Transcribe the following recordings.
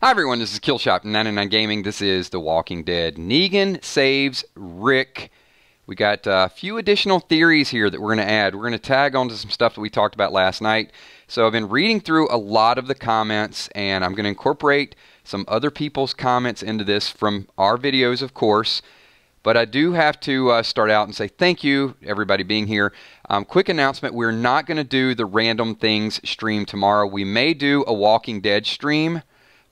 Hi everyone, this is Killshot99 Gaming. This is The Walking Dead. Negan saves Rick. We got a few additional theories here that we're going to add. We're going to tag onto some stuff that we talked about last night. So I've been reading through a lot of the comments, and I'm going to incorporate some other people's comments into this from our videos, of course. But I do have to start out and say thank you, everybody being here. Quick announcement, we're not going to do the Random Things stream tomorrow. We may do a Walking Dead stream,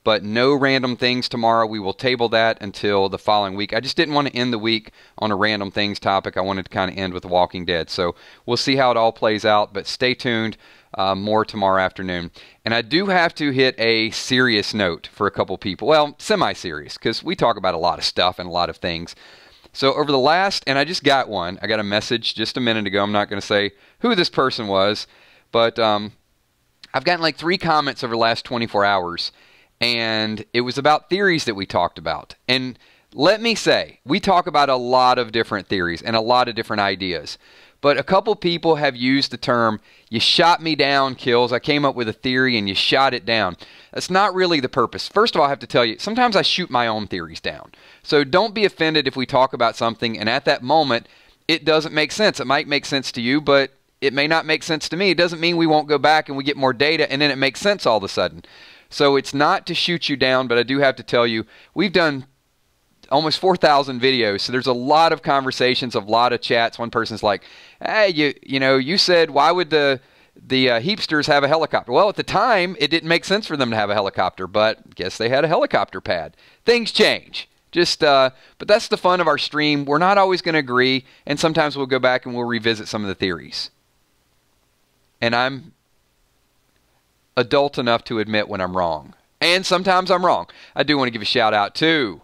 but no Random Things tomorrow. We will table that until the following week. I just didn't want to end the week on a Random Things topic. I wanted to kind of end with The Walking Dead. So we'll see how it all plays out, but stay tuned. More tomorrow afternoon. And I do have to hit a serious note for a couple people. Well, semi-serious, because we talk about a lot of stuff and a lot of things. So over the last, and I just got one. I got a message just a minute ago. I'm not going to say who this person was, but I've gotten like 3 comments over the last 24 hours. And it was about theories that we talked about. And let me say, we talk about a lot of different theories and a lot of different ideas. But a couple people have used the term, you shot me down, Kills. I came up with a theory and you shot it down. That's not really the purpose. First of all, I have to tell you, sometimes I shoot my own theories down. So don't be offended if we talk about something and at that moment, it doesn't make sense. It might make sense to you, but it may not make sense to me. It doesn't mean we won't go back and we get more data and then it makes sense all of a sudden. So it's not to shoot you down, but I do have to tell you, we've done almost 4,000 videos, so there's a lot of conversations, a lot of chats. One person's like, hey, you said, why would the Heapsters have a helicopter? Well, at the time, it didn't make sense for them to have a helicopter, but guess they had a helicopter pad. Things change. But that's the fun of our stream. We're not always going to agree, and sometimes we'll go back and we'll revisit some of the theories. And I'm adult enough to admit when I'm wrong. And sometimes I'm wrong. I do want to give a shout out to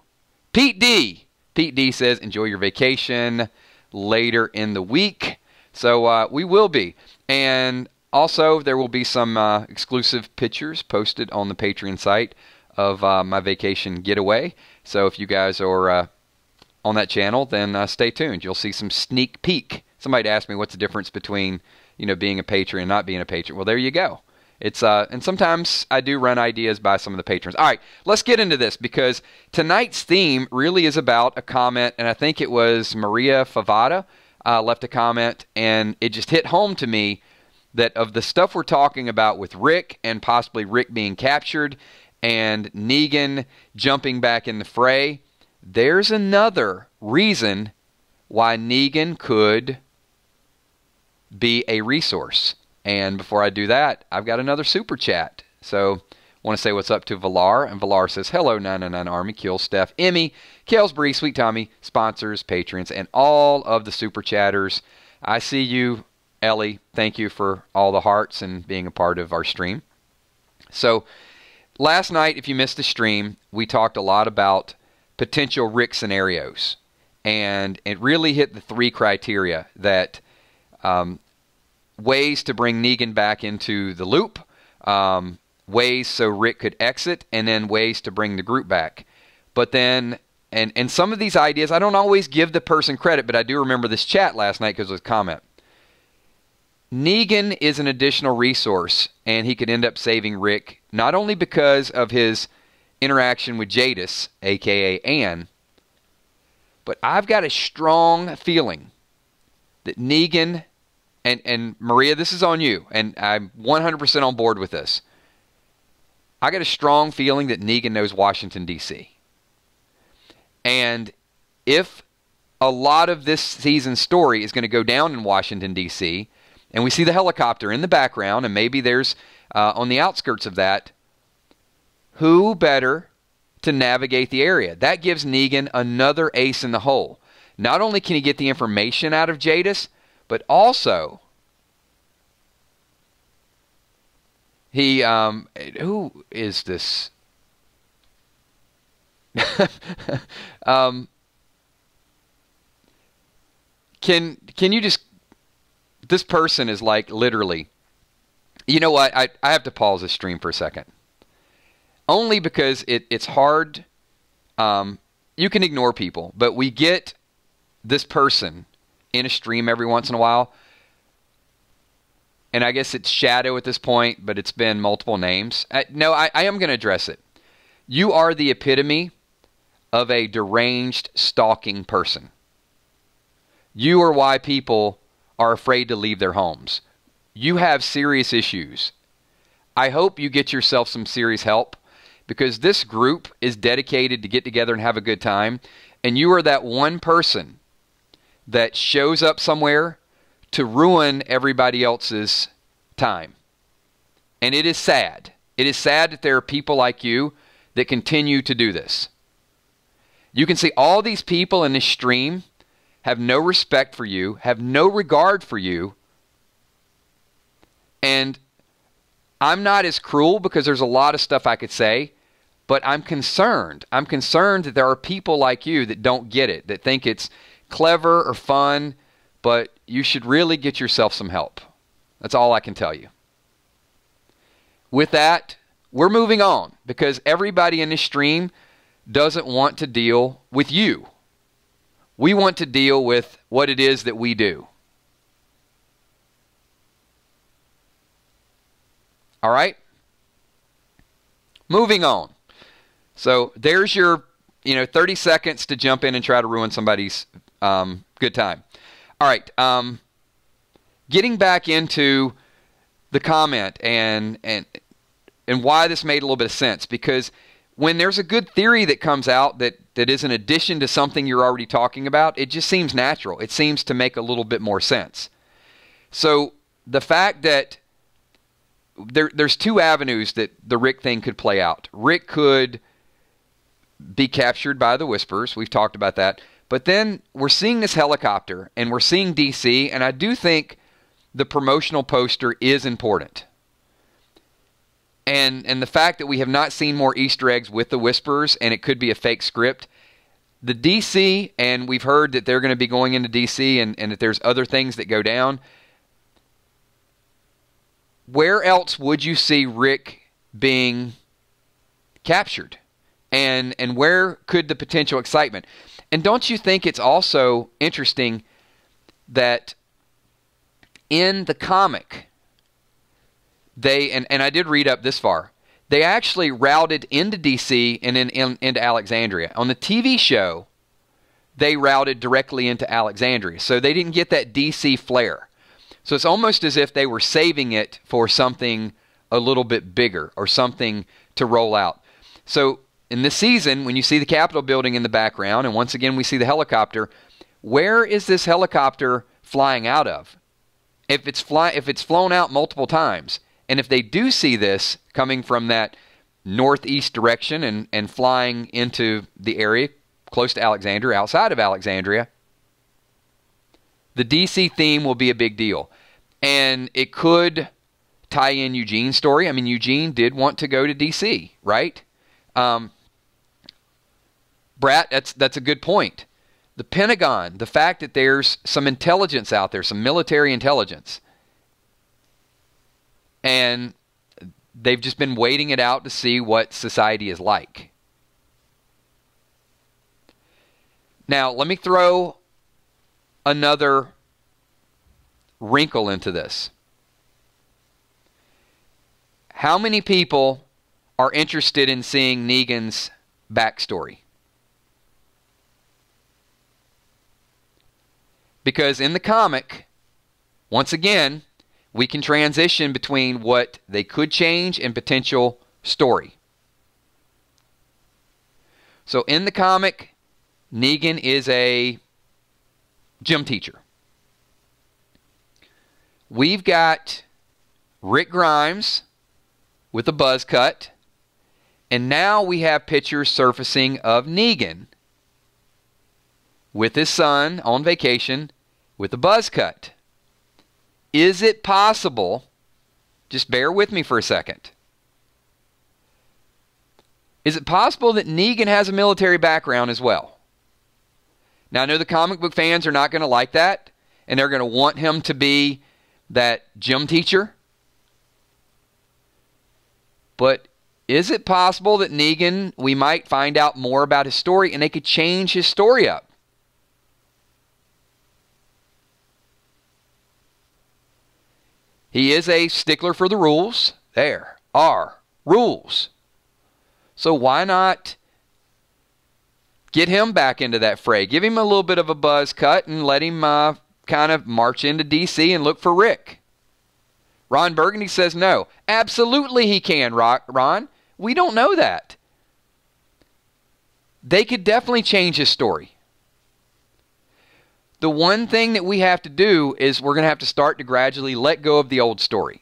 Pete D. Pete D says, enjoy your vacation later in the week. So we will be. And also there will be some exclusive pictures posted on the Patreon site of my vacation getaway. So if you guys are on that channel, then stay tuned. You'll see some sneak peek. Somebody asked me what's the difference between being a patron and not being a patron. Well, there you go. It's and sometimes I do run ideas by some of the patrons. All right, let's get into this because tonight's theme really is about a comment, and I think it was Maria Favada left a comment, and it just hit home to me that of the stuff we're talking about with Rick and possibly Rick being captured and Negan jumping back in the fray, there's another reason why Negan could be a resource. And before I do that, I've got another super chat. So I want to say what's up to Valar. And Valar says, hello, 999 Army, Kill, Steph, Emmy, Kelsbury, Sweet Tommy, sponsors, patrons, and all of the super chatters. I see you, Ellie. Thank you for all the hearts and being a part of our stream. So last night, if you missed the stream, we talked a lot about potential Rick scenarios. And it really hit the 3 criteria that ways to bring Negan back into the loop, ways so Rick could exit, and then ways to bring the group back. But then, and some of these ideas, I don't always give the person credit, but I do remember this chat last night because it was a comment. Negan is an additional resource, and he could end up saving Rick, not only because of his interaction with Jadis, a.k.a. Ann, but I've got a strong feeling that Negan... And Maria, this is on you, and I'm 100% on board with this. I got a strong feeling that Negan knows Washington, D.C. And if a lot of this season's story is going to go down in Washington, D.C., and we see the helicopter in the background, and maybe there's on the outskirts of that, who better to navigate the area? That gives Negan another ace in the hole. Not only can he get the information out of Jadis, but also, he, who is this? Can you just, this person is like literally, you know what, I have to pause this stream for a second. Only because it's hard, you can ignore people, but we get this person in a stream every once in a while. And I guess it's Shadow at this point, but it's been multiple names. No, I am going to address it. You are the epitome of a deranged, stalking person. You are why people are afraid to leave their homes. You have serious issues. I hope you get yourself some serious help, because this group is dedicated to get together and have a good time, and you are that one person that shows up somewhere to ruin everybody else's time. And it is sad. It is sad that there are people like you that continue to do this. You can see all these people in this stream have no respect for you, have no regard for you, and I'm not as cruel because there's a lot of stuff I could say, but I'm concerned. I'm concerned that there are people like you that don't get it, that think it's clever or fun, but you should really get yourself some help. That's all I can tell you. With that, we're moving on, because everybody in this stream doesn't want to deal with you. We want to deal with what it is that we do. All right? Moving on. So there's your 30 seconds to jump in and try to ruin somebody's good time. All right. Getting back into the comment and why this made a little bit of sense, because when there's a good theory that comes out that is an addition to something you're already talking about, it just seems natural. It seems to make a little bit more sense. So the fact that there's two avenues that the Rick thing could play out. Rick could be captured by the Whispers. We've talked about that. But then we're seeing this helicopter, and we're seeing DC, and I do think the promotional poster is important. And the fact that we have not seen more Easter eggs with the Whispers, and it could be a fake script. The DC, and we've heard that they're going to be going into DC, and that there's other things that go down. Where else would you see Rick being captured? And where could the potential excitement? And don't you think it's also interesting that in the comic, and I did read up this far, they actually routed into DC and into Alexandria. On the TV show, they routed directly into Alexandria. So they didn't get that DC flair. So it's almost as if they were saving it for something a little bit bigger or something to roll out. So in this season, when you see the Capitol building in the background, and once again we see the helicopter, where is this helicopter flying out of? If it's flown out multiple times, and if they do see this coming from that northeast direction and flying into the area close to Alexandria, outside of Alexandria, the DC theme will be a big deal. And it could tie in Eugene's story. I mean, Eugene did want to go to DC, right? Brat, that's a good point. The Pentagon, the fact that there's some intelligence out there, some military intelligence, and they've just been waiting it out to see what society is like. Now, let me throw another wrinkle into this. How many people are interested in seeing Negan's backstory? Because in the comic, once again, we can transition between what they could change and potential story. So in the comic, Negan is a gym teacher. We've got Rick Grimes with a buzz cut, and now we have pictures surfacing of Negan with his son on vacation with a buzz cut. Is it possible, just bear with me for a second, is it possible that Negan has a military background as well? Now, I know the comic book fans are not going to like that, and they're going to want him to be that gym teacher. But is it possible that Negan, we might find out more about his story, and they could change his story up? He is a stickler for the rules. There are rules. So why not get him back into that fray? Give him a little bit of a buzz cut and let him kind of march into D.C. and look for Rick. Ron Burgundy says no. Absolutely he can, Ron. We don't know that. They could definitely change his story. The one thing that we have to do is we're going to have to start to gradually let go of the old story.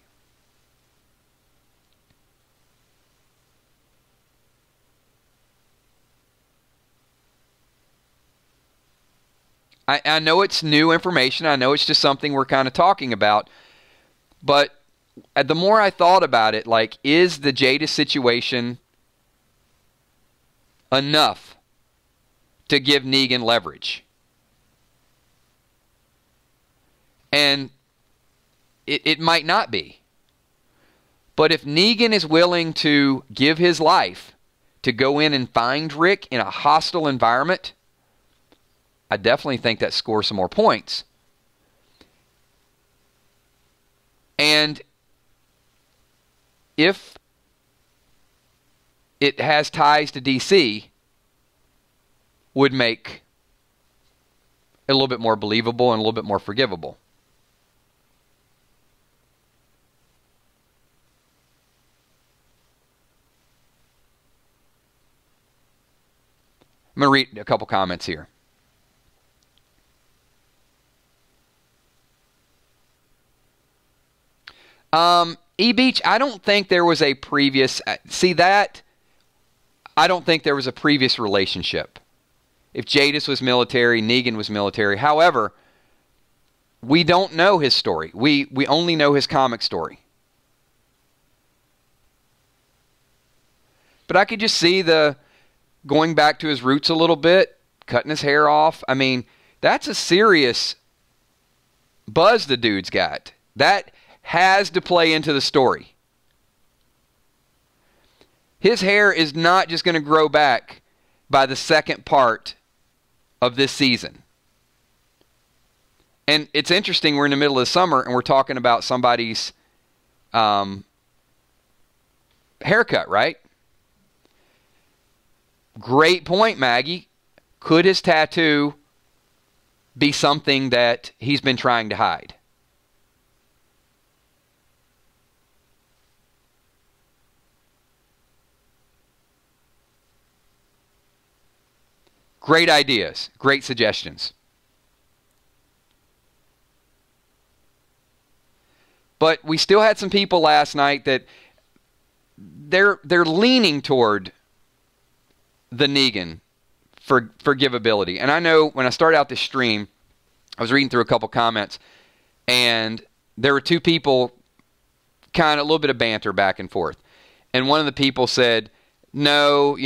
I know it's new information. I know it's just something we're kind of talking about. But the more I thought about it, like, is the Jadis situation enough to give Negan leverage? And it might not be. But if Negan is willing to give his life to go in and find Rick in a hostile environment, I definitely think that scores some more points. And if it has ties to DC, would make it a little bit more believable and a little bit more forgivable. I'm going to read a couple comments here. E-Beach, I don't think there was a previous... See that? I don't think there was a previous relationship. If Jadis was military, Negan was military. However, we don't know his story. We only know his comic story. But I could just see the going back to his roots a little bit, cutting his hair off. I mean, that's a serious buzz the dude's got. That has to play into the story. His hair is not just going to grow back by the second part of this season. And it's interesting, we're in the middle of the summer and we're talking about somebody's haircut, right? Great point, Maggie. Could his tattoo be something that he's been trying to hide? Great ideas. Great suggestions. But we still had some people last night that they're leaning toward the Negan for forgivability. And I know when I started out this stream, I was reading through a couple comments, and there were two people, kind of a little bit of banter back and forth. And one of the people said, no,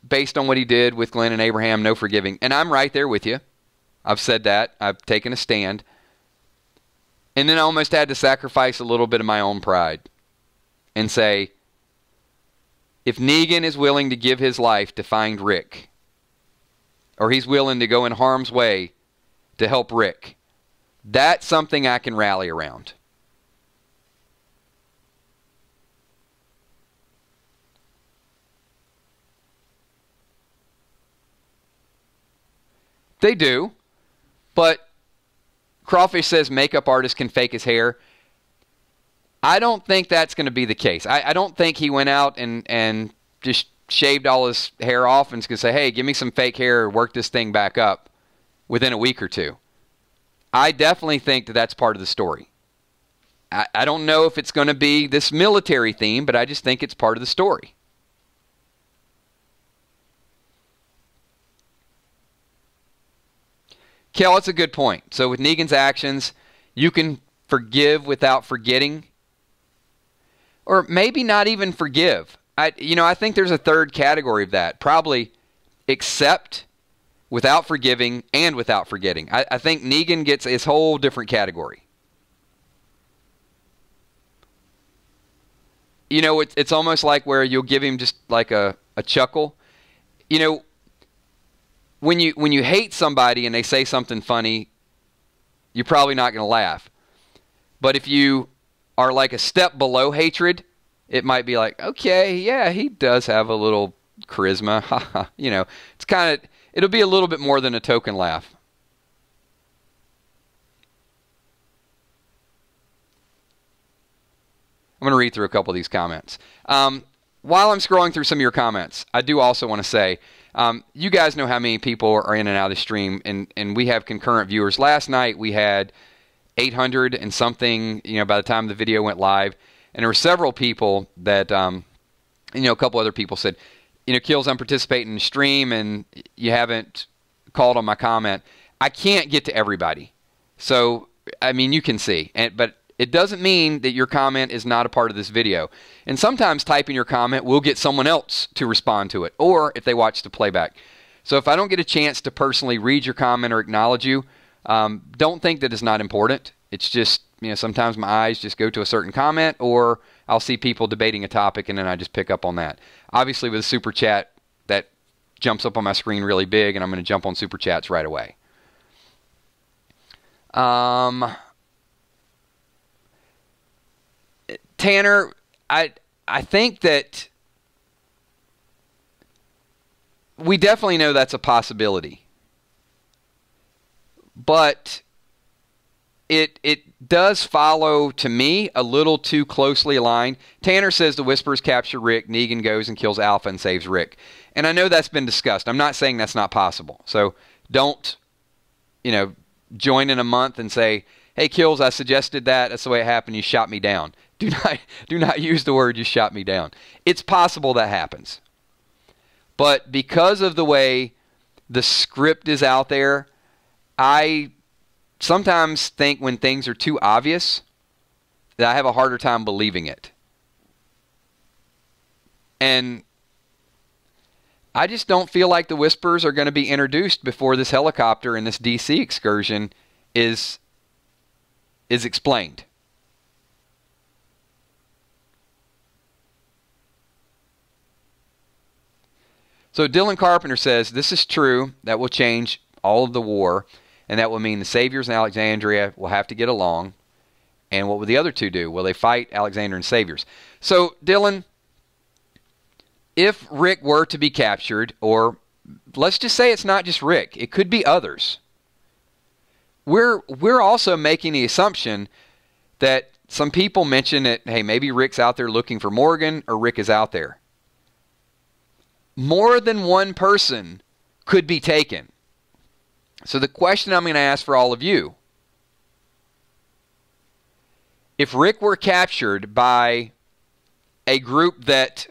based on what he did with Glenn and Abraham, no forgiving. And I'm right there with you. I've said that. I've taken a stand. And then I almost had to sacrifice a little bit of my own pride and say, if Negan is willing to give his life to find Rick, or he's willing to go in harm's way to help Rick, that's something I can rally around. They do, but Crawfish says makeup artist can fake his hair. I don't think that's going to be the case. I don't think he went out and just shaved all his hair off and is going to say, hey, give me some fake hair, work this thing back up within a week or two. I definitely think that that's part of the story. I don't know if it's going to be this military theme, but I just think it's part of the story. Kel, that's a good point. So with Negan's actions, you can forgive without forgetting. Or maybe not even forgive. I think there's a third category of that. Probably accept without forgiving and without forgetting. I think Negan gets his whole different category. It's almost like where you'll give him just like a chuckle. When you hate somebody and they say something funny, you're probably not going to laugh. But if you are like a step below hatred, it might be like, okay, yeah, he does have a little charisma. You know, it's kind of, it'll be a little bit more than a token laugh. I'm going to read through a couple of these comments. While I'm scrolling through some of your comments, I do also want to say, you guys know how many people are in and out of the stream, and we have concurrent viewers. Last night we had 800 and something, you know, by the time the video went live. And there were several people that, you know, a couple other people said, you know, Kills, I'm participating in the stream and you haven't called on my comment. I can't get to everybody. So, I mean, you can see, but it doesn't mean that your comment is not a part of this video. And sometimes typing your comment will get someone else to respond to it, or if they watch the playback. So if I don't get a chance to personally read your comment or acknowledge you, don't think that it's not important. It's just, you know, sometimes my eyes just go to a certain comment, or I'll see people debating a topic and then I just pick up on that. Obviously with a super chat, that jumps up on my screen really big and I'm going to jump on super chats right away. Tanner, I think that we definitely know that's a possibility. But it does follow, to me, a little too closely aligned. Tanner says the Whispers capture Rick, Negan goes and kills Alpha and saves Rick. And I know that's been discussed. I'm not saying that's not possible. So don't, you know, join in a month and say, hey, Kills, I suggested that. That's the way it happened. You shot me down. Do not use the word you shot me down. It's possible that happens. But because of the way the script is out there, I sometimes think when things are too obvious that I have a harder time believing it. And I just don't feel like the Whispers are going to be introduced before this helicopter and this DC excursion is explained. So Dylan Carpenter says, this is true. That will change all of the war. And that will mean the Saviors and Alexandria will have to get along. And what will the other two do? Will they fight Alexander and Saviors? So, Dylan, if Rick were to be captured, or let's just say it's not just Rick, it could be others. We're also making the assumption that some people mention that, hey, maybe Rick's out there looking for Morgan, or Rick is out there. More than one person could be taken. So the question I'm going to ask for all of you, if Rick were captured by a group that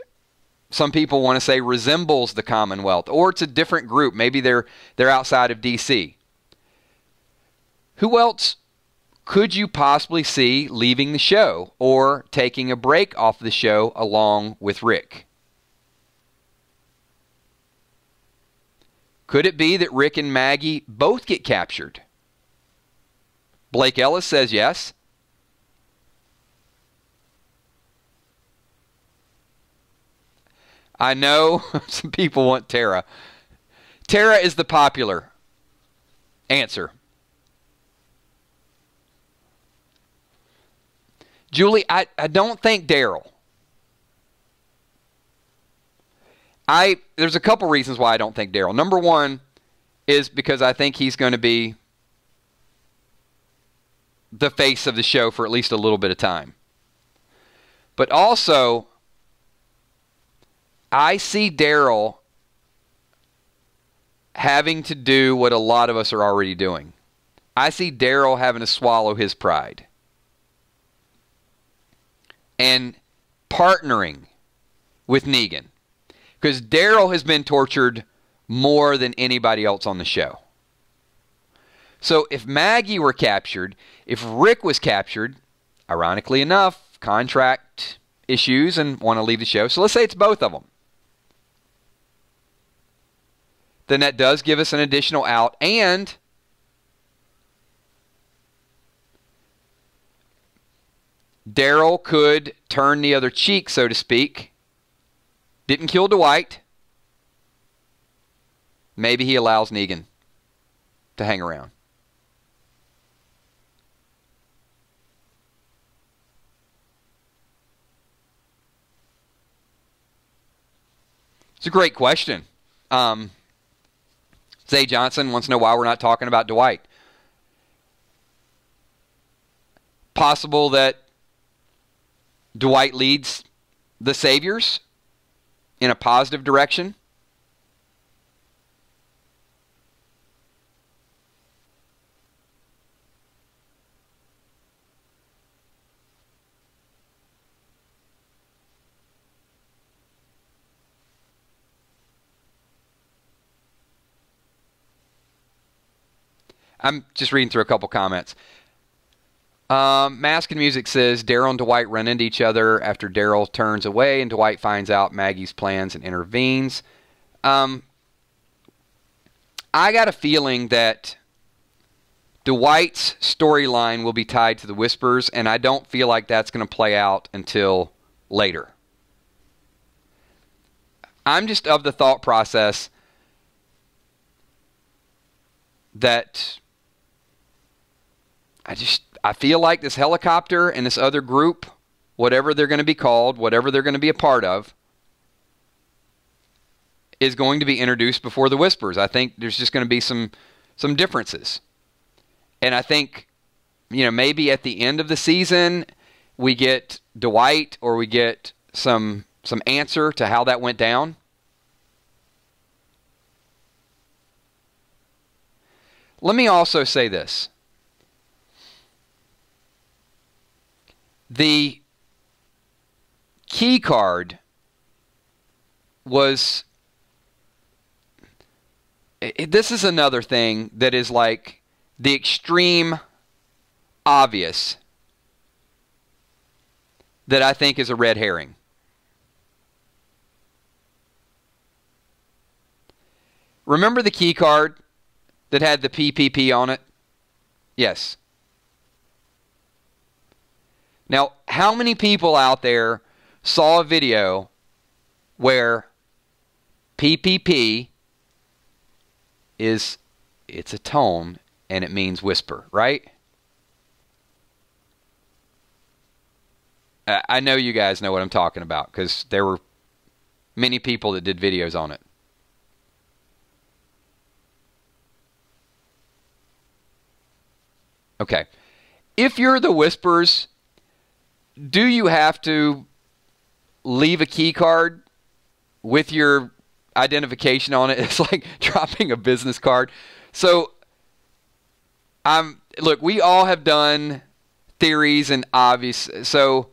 some people want to say resembles the Commonwealth, or it's a different group, maybe they're outside of DC, who else could you possibly see leaving the show or taking a break off the show along with Rick? Could it be that Rick and Maggie both get captured? Blake Ellis says yes. I know some people want Tara. Tara is the popular answer. Julie, I don't think Daryl. There's a couple reasons why I don't think Daryl. Number one is because I think he's going to be the face of the show for at least a little bit of time. But also, I see Daryl having to do what a lot of us are already doing. I see Daryl having to swallow his pride and partnering with Negan. Because Daryl has been tortured more than anybody else on the show. So if Maggie were captured, if Rick was captured, ironically enough, contract issues and want to leave the show. So let's say it's both of them. Then that does give us an additional out. And Daryl could turn the other cheek, so to speak. Didn't kill Dwight. Maybe he allows Negan to hang around. It's a great question. Zay Johnson wants to know why we're not talking about Dwight. Possible that Dwight leads the Saviors in a positive direction. I'm just reading through a couple comments. Mask and Music says Daryl and Dwight run into each other after Daryl turns away and Dwight finds out Maggie's plans and intervenes. I got a feeling that Dwight's storyline will be tied to the Whispers, and I don't feel like that's going to play out until later. I'm just of the thought process that I feel like this helicopter and this other group, whatever they're going to be called, whatever they're going to be a part of, is going to be introduced before the Whispers. I think there's just going to be some differences. And I think, maybe at the end of the season, we get Dwight or we get some answer to how that went down. Let me also say this. The key card was... This is another thing that is like the extreme obvious that I think is a red herring. Remember the key card that had the PPP on it? Yes. Now, how many people out there saw a video where PPP it's a tone and it means whisper, right? I know you guys know what I'm talking about because there were many people that did videos on it. Okay. If you're the Whispers, do you have to leave a key card with your identification on it? It's like dropping a business card. So, look, we all have done theories and obvious. So,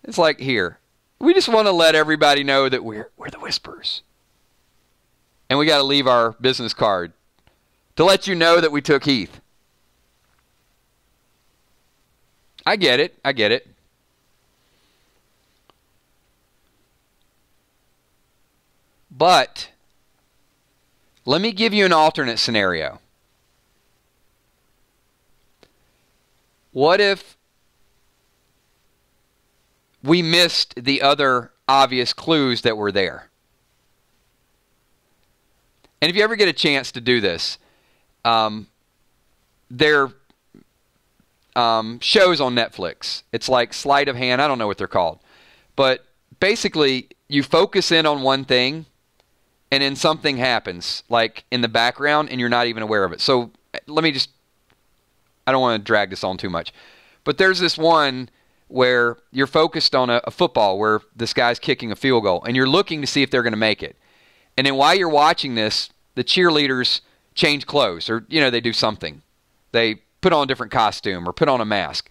it's like here. We just want to let everybody know that we're the Whispers. And we got to leave our business card to let you know that we took Heath. I get it. I get it. But let me give you an alternate scenario. What if we missed the other obvious clues that were there? And if you ever get a chance to do this, there are shows on Netflix. It's like sleight of hand. I don't know what they're called. But basically, you focus in on one thing, and then something happens, like in the background, and you're not even aware of it. So let me just, I don't want to drag this on too much. But there's this one where you're focused on a football where this guy's kicking a field goal, and you're looking to see if they're going to make it. And then while you're watching this, the cheerleaders change clothes, or, they do something. They put on a different costume or put on a mask.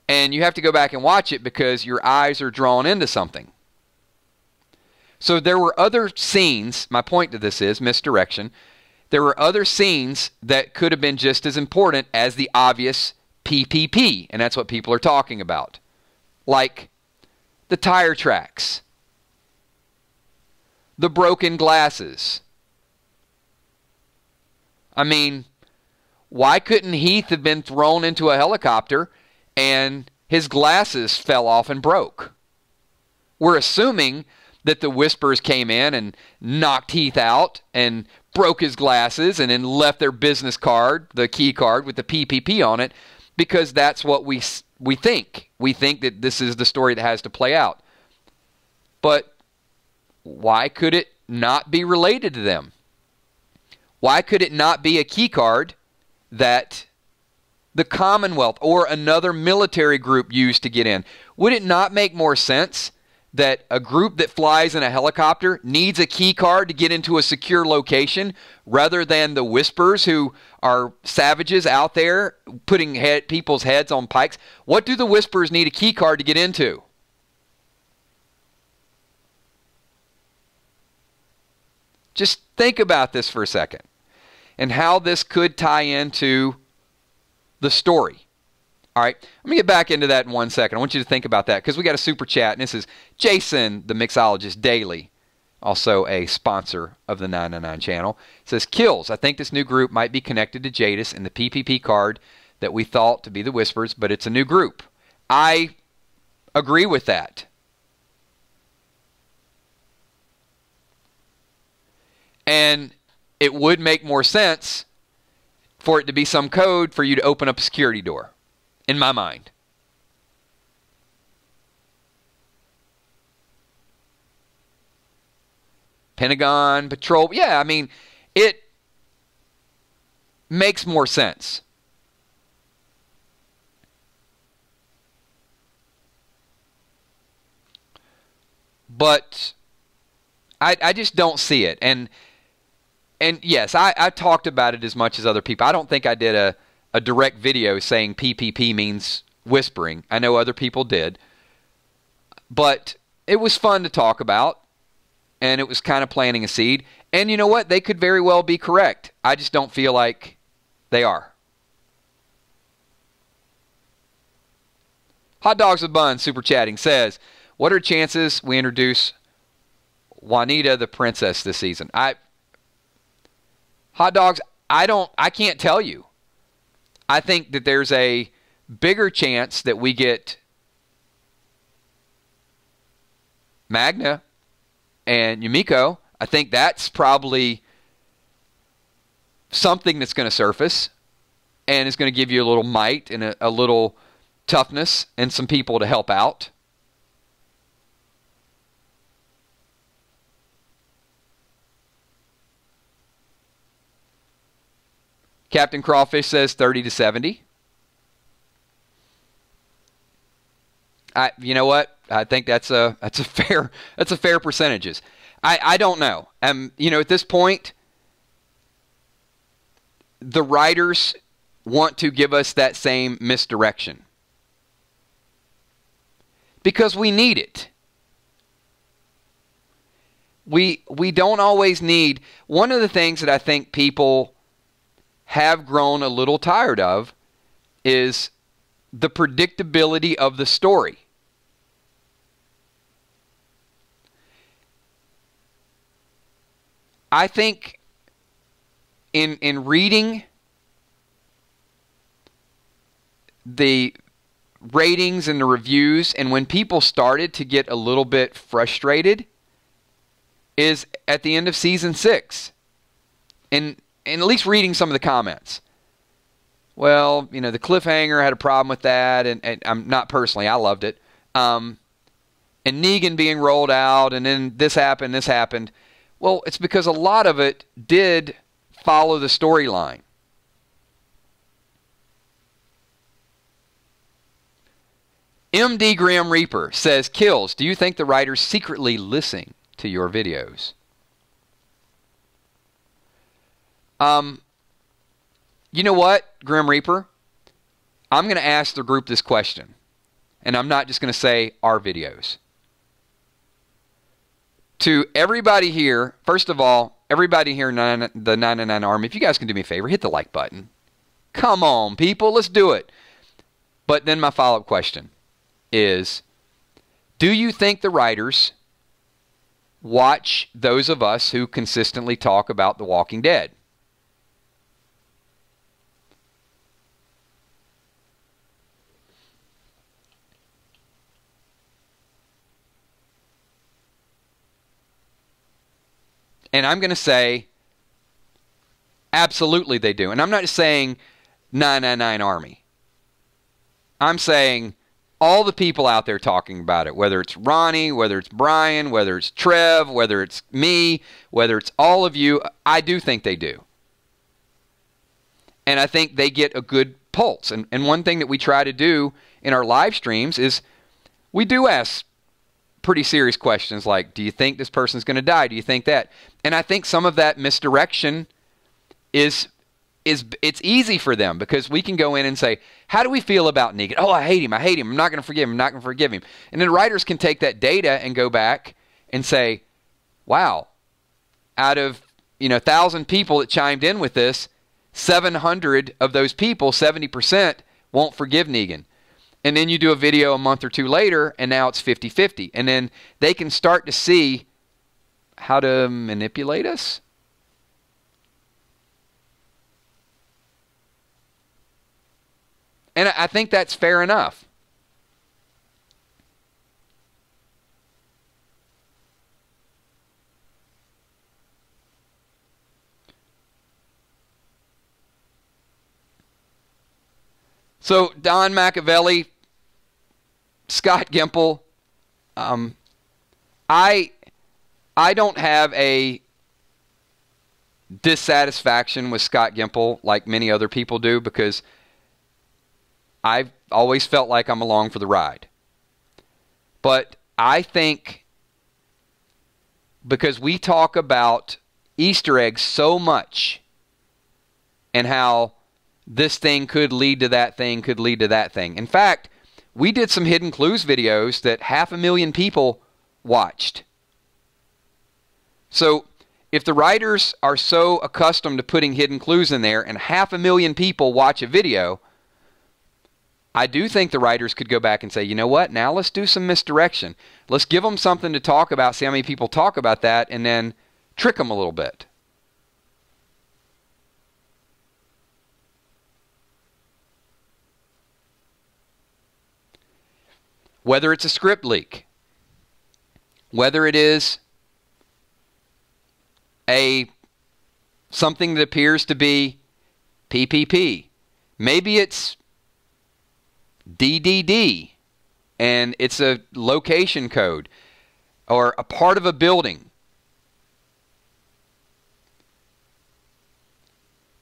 And you have to go back and watch it because your eyes are drawn into something. So there were other scenes, my point to this is misdirection, there were other scenes that could have been just as important as the obvious PPP, and that's what people are talking about. Like the tire tracks, the broken glasses. I mean, why couldn't Heath have been thrown into a helicopter and his glasses fell off and broke? We're assuming that the Whispers came in and knocked Heath out and broke his glasses and then left their business card, the key card with the PPP on it, because that's what we think. We think that this is the story that has to play out. But why could it not be related to them? Why could it not be a key card that the Commonwealth or another military group used to get in? Would it not make more sense that a group that flies in a helicopter needs a key card to get into a secure location rather than the Whispers, who are savages out there putting people's heads on pikes? What do the Whispers need a key card to get into? Just think about this for a second and how this could tie into the story. All right, let me get back into that in 1 second. I want you to think about that because we got a super chat, and this is Jason, the Mixologist Daily, also a sponsor of the 999 channel. It says, Kills, I think this new group might be connected to Jadis and the PPP card that we thought to be the Whispers, but it's a new group. I agree with that. And it would make more sense for it to be some code for you to open up a security door, in my mind. Pentagon Patrol. Yeah, I mean, it makes more sense. But I just don't see it. And yes, I talked about it as much as other people. I don't think I did a direct video saying PPP means whispering. I know other people did. But it was fun to talk about, and it was kind of planting a seed. And you know what? They could very well be correct. I just don't feel like they are. Hot Dogs with Buns, super chatting, says, what are chances we introduce Juanita the Princess this season? Hot Dogs, I can't tell you. I think that there's a bigger chance that we get Magna and Yumiko. I think that's probably something that's going to surface and is going to give you a little might and a little toughness and some people to help out. Captain Crawfish says 30 to 70. You know what? I think that's a fair percentages. I don't know. You know, at this point, the writers want to give us that same misdirection because we need it. We don't always need. One of the things that I think people have grown a little tired of is the predictability of the story. I think in reading the ratings and the reviews, and when people started to get a little bit frustrated, is at the end of season 6. And at least reading some of the comments. Well, you know, the cliffhanger had a problem with that, and I'm not personally, I loved it. And Negan being rolled out, and then this happened. Well, it's because a lot of it did follow the storyline. MD Grim Reaper says, Kills, do you think the writers secretly listen to your videos? You know what, Grim Reaper? I'm going to ask the group this question. And I'm not just going to say our videos. To everybody here, first of all, everybody here in the 99 Army, if you guys can do me a favor, hit the like button. Come on, people, let's do it. But then my follow-up question is, do you think the writers watch those of us who consistently talk about The Walking Dead? And I'm going to say, absolutely they do. And I'm not just saying 999 Army. I'm saying all the people out there talking about it, whether it's Ronnie, whether it's Brian, whether it's Trev, whether it's me, whether it's all of you, I do think they do. And I think they get a good pulse. And one thing that we try to do in our live streams is we do ask pretty serious questions like, do you think this person's going to die? Do you think that? And I think some of that misdirection is it's easy for them because we can go in and say, how do we feel about Negan? Oh, I hate him. I hate him. I'm not going to forgive him. I'm not going to forgive him. And then writers can take that data and go back and say, wow, out of 1,000 people that chimed in with this, 700 of those people, 70%, won't forgive Negan. And then you do a video a month or two later, and now it's 50-50. And then they can start to see how to manipulate us. And I think that's fair enough. So Don Machiavelli, Scott Gimple, I don't have a dissatisfaction with Scott Gimple like many other people do because I've always felt like I'm along for the ride. But I think because we talk about Easter eggs so much and how this thing could lead to that thing, could lead to that thing. In fact, we did some Hidden Clues videos that 500,000 people watched. So if the writers are so accustomed to putting Hidden Clues in there and 500,000 people watch a video, I do think the writers could go back and say, you know what, now let's do some misdirection. Let's give them something to talk about, see how many people talk about that, and then trick them a little bit. Whether it's a script leak, whether it is something that appears to be PPP, maybe it's DDD and it's a location code or a part of a building.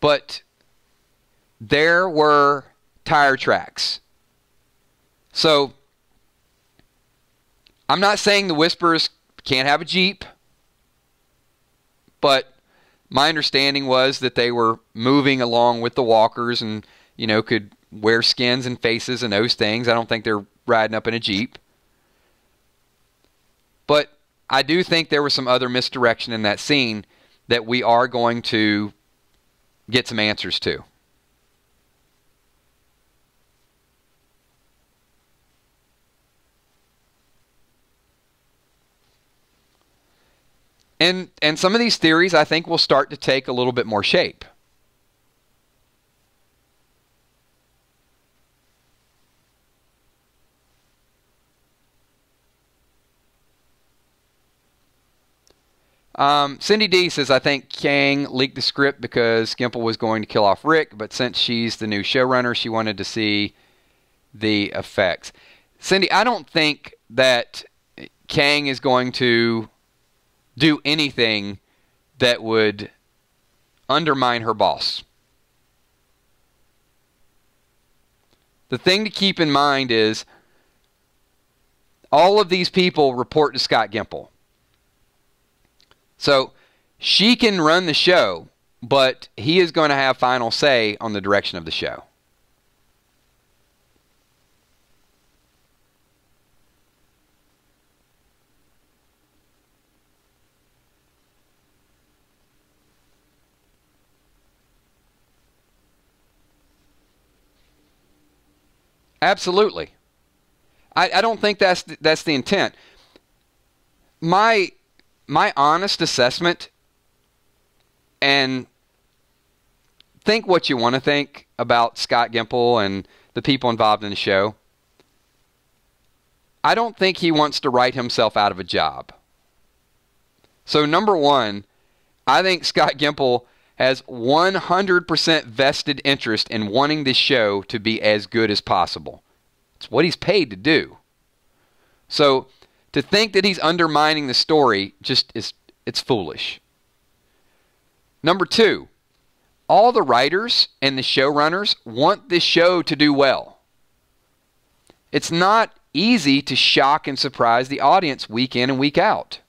But there were tire tracks. So I'm not saying the Whisperers can't have a Jeep, but my understanding was that they were moving along with the walkers and, could wear skins and faces and those things. I don't think they're riding up in a Jeep. But I do think there was some other misdirection in that scene that we are going to get some answers to. And some of these theories, I think, will start to take a little bit more shape. Cindy D says, I think Kang leaked the script because Gimple was going to kill off Rick, but since she's the new showrunner, she wanted to see the effects. Cindy, I don't think that Kang is going to do anything that would undermine her boss. The thing to keep in mind is all of these people report to Scott Gimple. So she can run the show, but he is going to have final say on the direction of the show. Absolutely. I don't think that's the intent. My honest assessment, and think what you want to think about Scott Gimple and the people involved in the show, I don't think he wants to write himself out of a job. So number one, I think Scott Gimple has 100% vested interest in wanting this show to be as good as possible. It's what he's paid to do. So to think that he's undermining the story it's foolish. Number 2, all the writers and the showrunners want this show to do well. It's not easy to shock and surprise the audience week in and week out.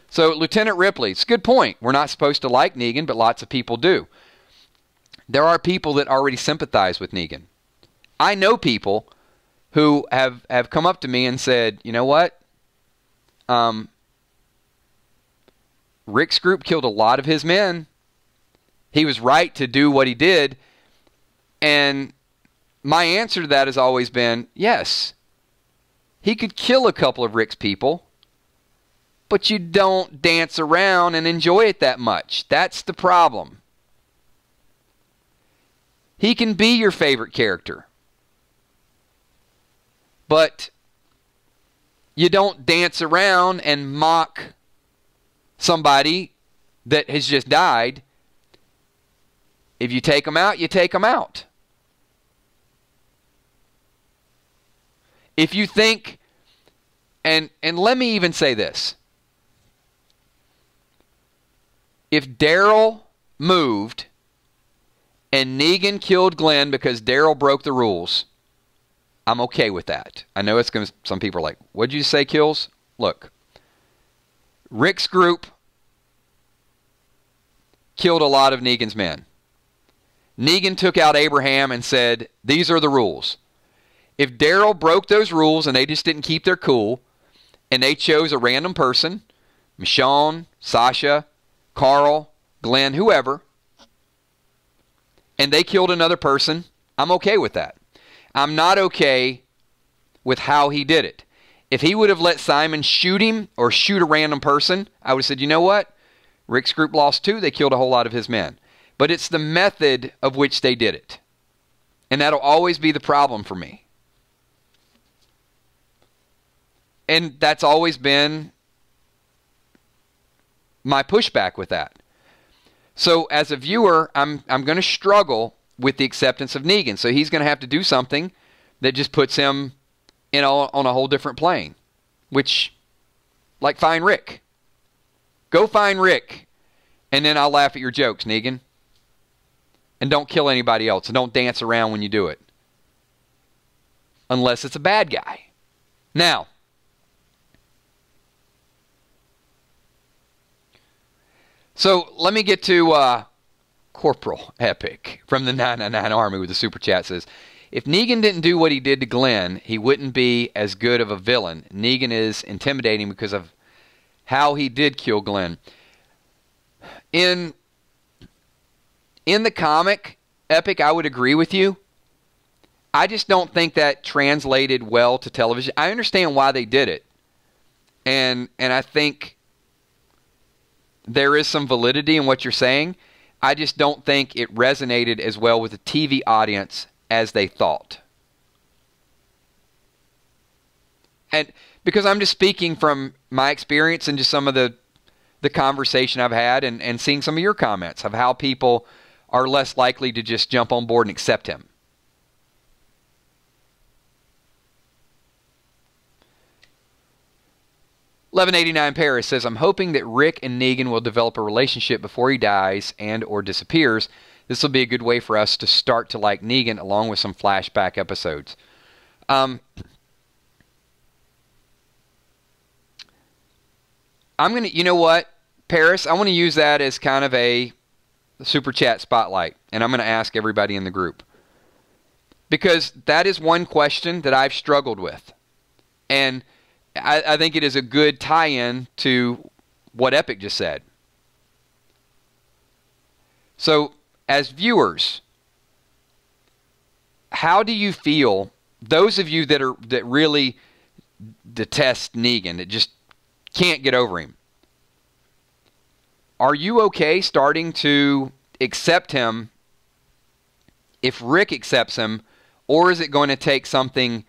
So Lieutenant Ripley, it's a good point. We're not supposed to like Negan, but lots of people do. There are people that already sympathize with Negan. I know people who have come up to me and said, you know what? Rick's group killed a lot of his men. He was right to do what he did. And my answer to that has always been, yes, he could kill a couple of Rick's people, but you don't dance around and enjoy it that much. That's the problem. He can be your favorite character, but you don't dance around and mock somebody that has just died. If you take them out, you take them out. If you think, and let me even say this, if Daryl moved and Negan killed Glenn because Daryl broke the rules, I'm okay with that. I know it's going to, some people are like, what'd you say, Kills? Look, Rick's group killed a lot of Negan's men. Negan took out Abraham and said, these are the rules. If Daryl broke those rules and they just didn't keep their cool, and they chose a random person, Michonne, Sasha, Carl, Glenn, whoever, and they killed another person, I'm okay with that. I'm not okay with how he did it. If he would have let Simon shoot him or shoot a random person, I would have said, you know what? Rick's group lost 2. They killed a whole lot of his men. But it's the method of which they did it. And that'll always be the problem for me. And that's always been my pushback with that. So as a viewer, I'm going to struggle with the acceptance of Negan. So he's going to have to do something that just puts him on a whole different plane. Which, like, find Rick. Go find Rick. And then I'll laugh at your jokes, Negan. And don't kill anybody else. And don't dance around when you do it. Unless it's a bad guy. Now, so let me get to Corporal Epic from the 999 Army with the super chat says, if Negan didn't do what he did to Glenn, he wouldn't be as good of a villain. Negan is intimidating because of how he did kill Glenn. In the comic, Epic, I would agree with you. I just don't think that translated well to television. I understand why they did it. And I think there is some validity in what you're saying. I just don't think it resonated as well with the TV audience as they thought. And because I'm just speaking from my experience and just some of the conversation I've had and seeing some of your comments of how people are less likely to just jump on board and accept him. $11.89 Paris says, I'm hoping that Rick and Negan will develop a relationship before he dies and or disappears. This will be a good way for us to start to like Negan along with some flashback episodes. I'm going to, you know what, Paris, I want to use that as kind of a super chat spotlight, and I'm going to ask everybody in the group. Because that is one question that I've struggled with. And I think it is a good tie-in to what Epic just said. So, as viewers, how do you feel, those of you that really detest Negan, that just can't get over him, are you okay starting to accept him if Rick accepts him, or is it going to take something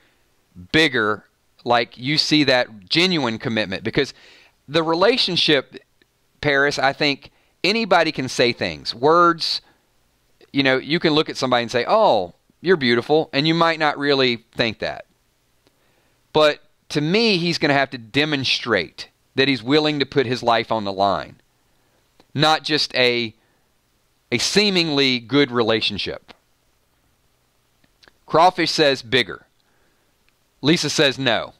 bigger, like you see that genuine commitment? Because the relationship, Paris, I think anybody can say things. Words, you know, you can look at somebody and say, oh, you're beautiful, and you might not really think that. But to me, he's going to have to demonstrate that he's willing to put his life on the line, not just a seemingly good relationship. Crawfish says bigger. Lisa says no.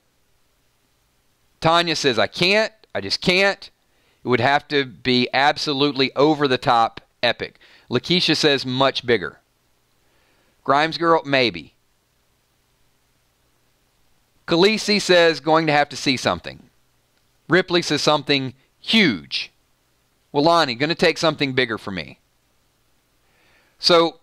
Tanya says I can't. I just can't. It would have to be absolutely over the top epic. Lakeisha says much bigger. Grimes girl, maybe. Khaleesi says going to have to see something. Ripley says something huge. Well, Lonnie, going to take something bigger for me. So,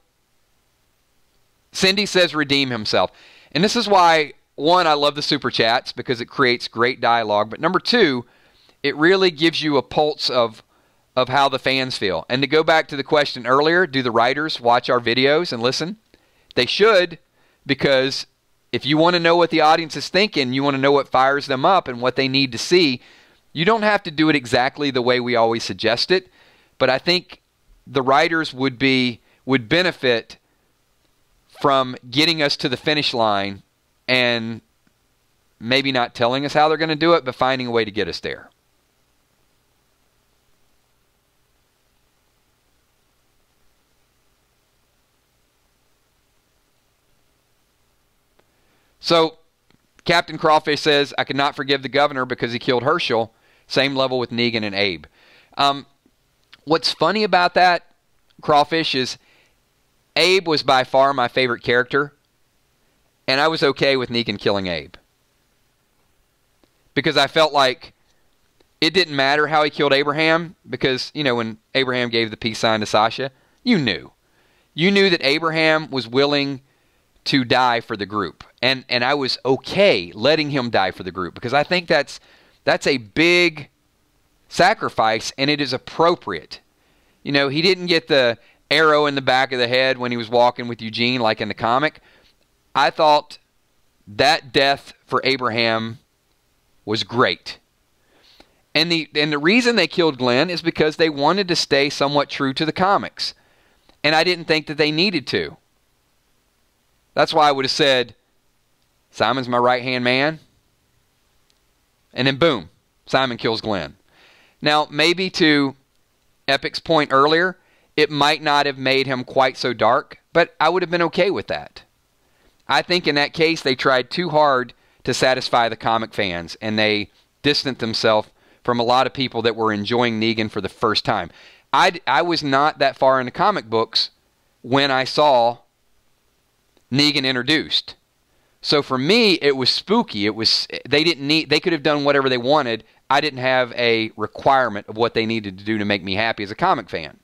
Cindy says redeem himself. And this is why, one, I love the super chats because it creates great dialogue. But number two, it really gives you a pulse of how the fans feel. And to go back to the question earlier, do the writers watch our videos and listen? They should, because if you want to know what the audience is thinking, you want to know what fires them up and what they need to see, you don't have to do it exactly the way we always suggest it. But I think the writers would benefit from getting us to the finish line and maybe not telling us how they're going to do it, but finding a way to get us there. So, Captain Crawfish says, I could not forgive the governor because he killed Herschel. Same level with Negan and Abe. What's funny about that, Crawfish, is Abe was by far my favorite character, and I was okay with Negan killing Abe. Because I felt like it didn't matter how he killed Abraham, because, you know, when Abraham gave the peace sign to Sasha, you knew. You knew that Abraham was willing to die for the group. And I was okay letting him die for the group, because I think that's a big sacrifice, and it is appropriate. You know, he didn't get the arrow in the back of the head when he was walking with Eugene like in the comic. I thought that death for Abraham was great. And the reason they killed Glenn is because they wanted to stay somewhat true to the comics. And I didn't think that they needed to. That's why I would have said, Simon's my right-hand man. And then boom, Simon kills Glenn. Now, maybe to Epic's point earlier, it might not have made him quite so dark, but I would have been okay with that. I think in that case, they tried too hard to satisfy the comic fans, and they distanced themselves from a lot of people that were enjoying Negan for the first time. I was not that far into comic books when I saw Negan introduced. So for me, it was spooky. They could have done whatever they wanted. I didn't have a requirement of what they needed to do to make me happy as a comic fan.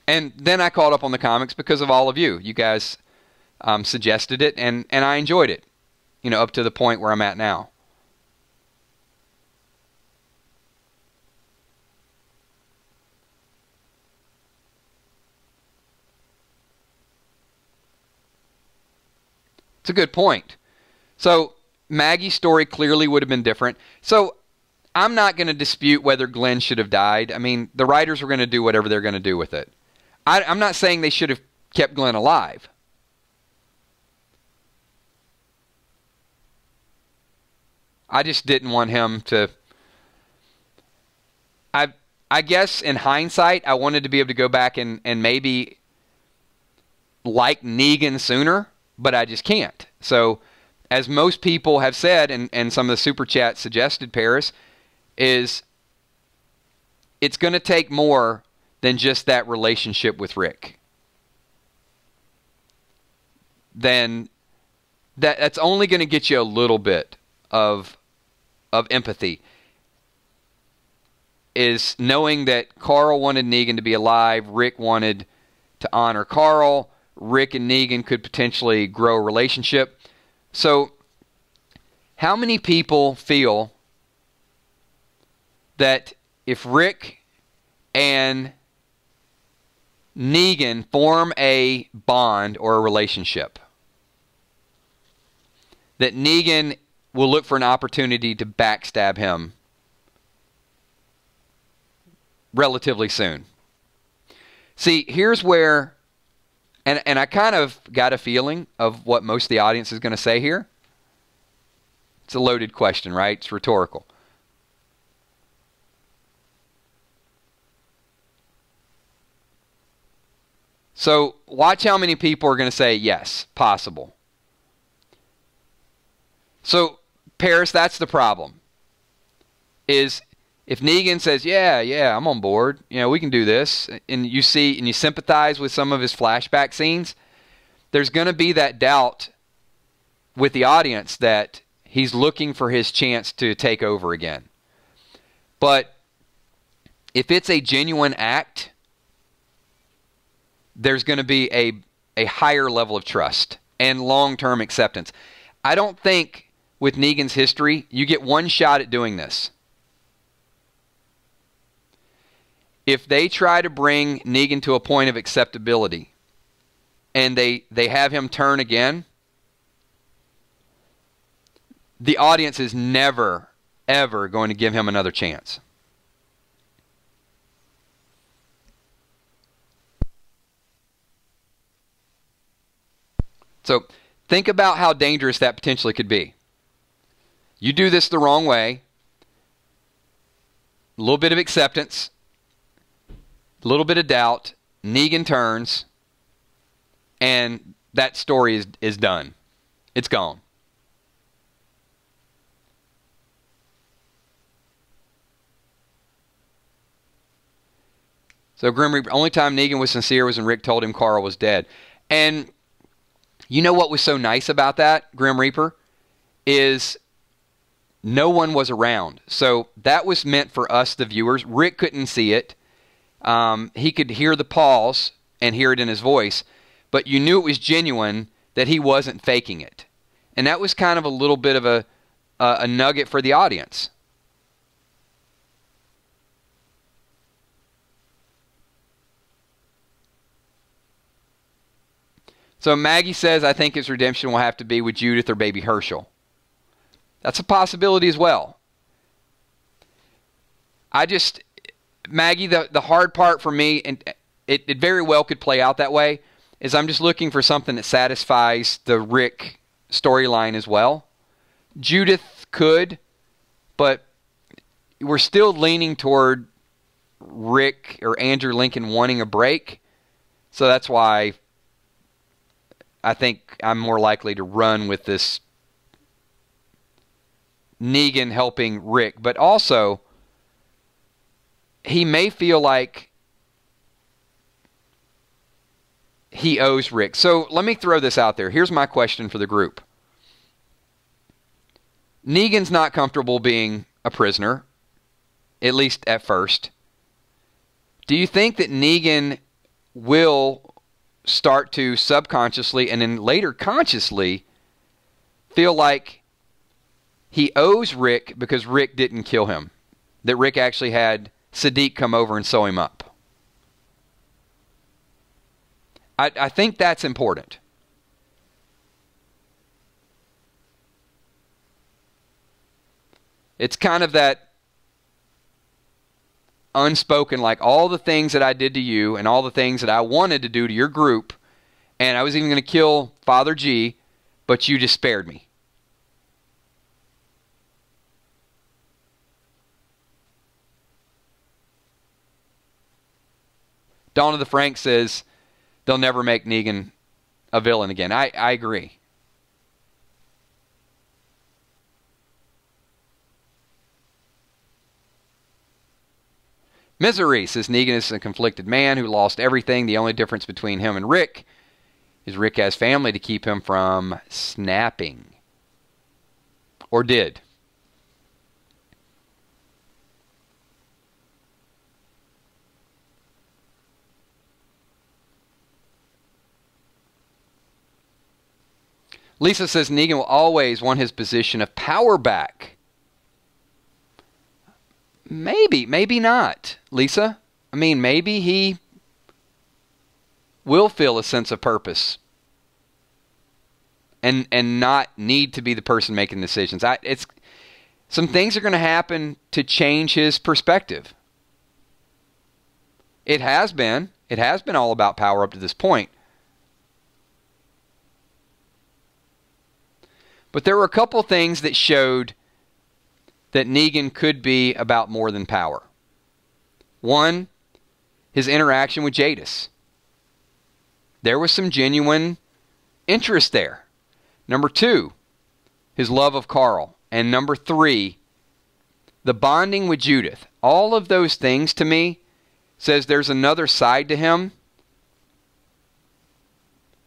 And then I caught up on the comics because of all of you. You guys suggested it, and I enjoyed it, you know, up to the point where I'm at now. It's a good point. So Maggie's story clearly would have been different. So I'm not going to dispute whether Glenn should have died. I mean, the writers were going to do whatever they're going to do with it. I'm not saying they should have kept Glenn alive. I just didn't want him to... I guess in hindsight, I wanted to be able to go back and maybe like Negan sooner, but I just can't. So, as most people have said, and some of the super chats suggested, Paris, is it's going to take more than just that relationship with Rick. Then that's only going to get you a little bit of empathy. Is knowing that Carl wanted Negan to be alive, Rick wanted to honor Carl, Rick and Negan could potentially grow a relationship. So, how many people feel that if Rick and Negan form a bond or a relationship, that Negan will look for an opportunity to backstab him relatively soon. See, here's where, and I kind of got a feeling of what most of the audience is going to say here. It's a loaded question, right? It's rhetorical. So watch how many people are going to say yes, possible. So Paris, that's the problem. Is if Negan says, yeah, I'm on board, we can do this, and you see and you sympathize with some of his flashback scenes, there's going to be that doubt with the audience that he's looking for his chance to take over again. But if it's a genuine act, there's going to be a higher level of trust and long-term acceptance. I don't think with Negan's history, you get one shot at doing this. If they try to bring Negan to a point of acceptability and they have him turn again, the audience is never, ever going to give him another chance. So think about how dangerous that potentially could be. You do this the wrong way, a little bit of acceptance, a little bit of doubt, Negan turns, and that story is done. It's gone. So Grim Reaper, only time Negan was sincere was when Rick told him Carl was dead. And you know what was so nice about that, Grim Reaper, is no one was around. So that was meant for us, the viewers. Rick couldn't see it. He could hear the pause and hear it in his voice, but you knew it was genuine, that he wasn't faking it. And that was kind of a little bit of a nugget for the audience. So Maggie says, I think his redemption will have to be with Judith or baby Herschel. That's a possibility as well. Maggie, the hard part for me, and it very well could play out that way, is I'm just looking for something that satisfies the Rick storyline as well. Judith could, but we're still leaning toward Rick or Andrew Lincoln wanting a break. So that's why I think I'm more likely to run with this Negan helping Rick. But also, he may feel like he owes Rick. So let me throw this out there. Here's my question for the group. Negan's not comfortable being a prisoner, at least at first. Do you think that Negan will start to subconsciously and then later consciously feel like he owes Rick because Rick didn't kill him? That Rick actually had Sadiq come over and sew him up. I think that's important. It's kind of that unspoken, like all the things that I did to you and all the things that I wanted to do to your group, and I was even going to kill Father G, but you just spared me. Dawn of the Frank says they'll never make Negan a villain again. I agree. Misery says Negan is a conflicted man who lost everything. The only difference between him and Rick is Rick has family to keep him from snapping. Or did. Lisa says Negan will always want his position of power back. Maybe, maybe not, Lisa. I mean, maybe he will feel a sense of purpose and not need to be the person making decisions. Some things are going to happen to change his perspective. It has been. It has been all about power up to this point. But there were a couple things that showed that Negan could be about more than power. One, his interaction with Jadis. There was some genuine interest there. Number two, his love of Carl. And number three, the bonding with Judith. All of those things to me says there's another side to him.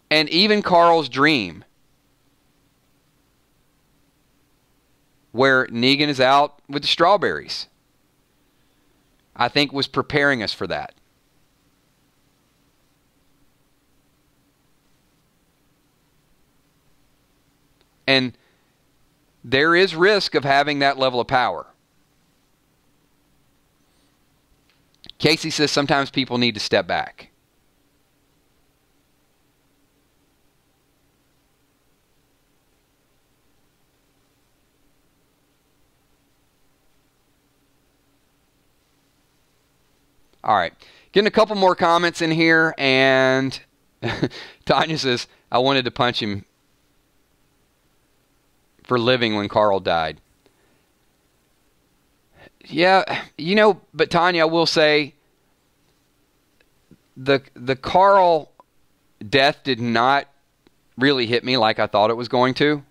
And even Carl's dream, where Negan is out with the strawberries, I think was preparing us for that. And there is risk of having that level of power. Casey says sometimes people need to step back. All right. Getting a couple more comments in here, and Tanya says, I wanted to punch him for living when Carl died. Yeah, you know, but Tanya, I will say, the Carl death did not really hit me like I thought it was going to.